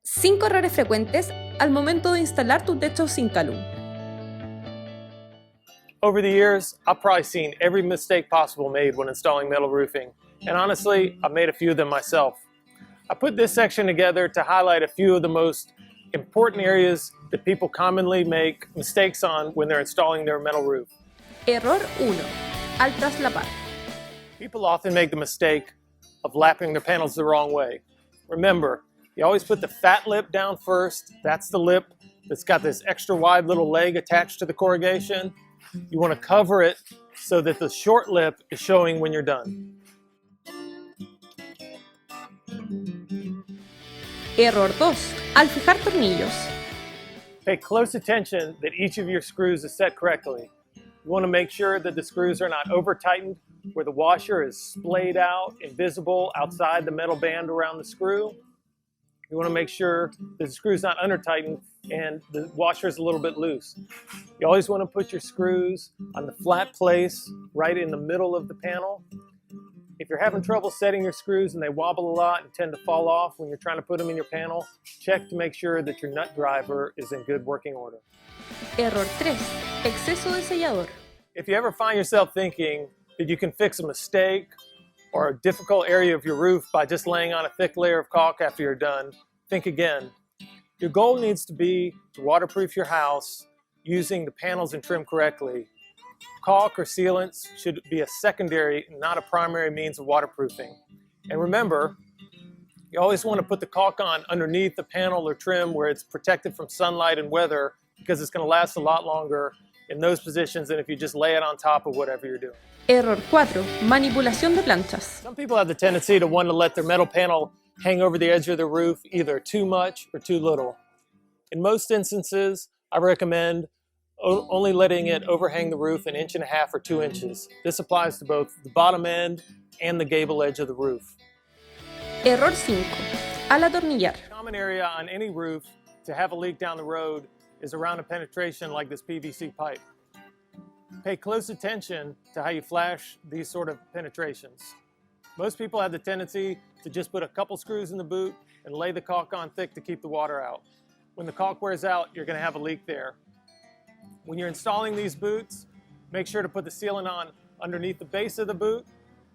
5 errores frecuentes al momento de instalar tu techo Zincalum. Over the years, I've probably seen every mistake possible made when installing metal roofing, and honestly, I've made a few of them myself. I put this section together to highlight a few of the most important areas that people commonly make mistakes on when they're installing their metal roof. Error 1. Al traslapar. People often make the mistake of lapping their panels the wrong way. Remember, you always put the fat lip down first. That's the lip that's got this extra wide little leg attached to the corrugation. You want to cover it so that the short lip is showing when you're done. Error 2. Al fijar tornillos. Pay close attention that each of your screws is set correctly. You want to make sure that the screws are not over-tightened, where the washer is splayed out and visible outside the metal band around the screw. You want to make sure that the screw is not under-tightened and the washer is a little bit loose. You always want to put your screws on the flat place right in the middle of the panel. If you're having trouble setting your screws and they wobble a lot and tend to fall off when you're trying to put them in your panel, check to make sure that your nut driver is in good working order. Error 3. Exceso de Sellador. If you ever find yourself thinking that you can fix a mistake or a difficult area of your roof by just laying on a thick layer of caulk after you're done, think again. Your goal needs to be to waterproof your house using the panels and trim correctly. Caulk or sealants should be a secondary, not a primary means of waterproofing. And remember, you always want to put the caulk on underneath the panel or trim where it's protected from sunlight and weather, because it's going to last a lot longer in those positions than if you just lay it on top of whatever you're doing. Error 4. Manipulación de planchas. Some people have the tendency to want to let their metal panel hang over the edge of the roof either too much or too little. In most instances, I recommend only letting it overhang the roof 1.5 inches or 2 inches. This applies to both the bottom end and the gable edge of the roof. Error 5. Al atornillar. A common area on any roof to have a leak down the road is around a penetration like this PVC pipe. Pay close attention to how you flash these sort of penetrations. Most people have the tendency to just put a couple screws in the boot and lay the caulk on thick to keep the water out. When the caulk wears out, you're going to have a leak there. When you're installing these boots, make sure to put the sealant on underneath the base of the boot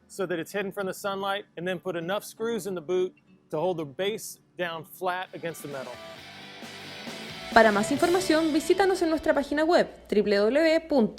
so that it's hidden from the sunlight, and then put enough screws in the boot to hold the base down flat against the metal. Para más información, visítanos en nuestra página web www.mcbb.cl.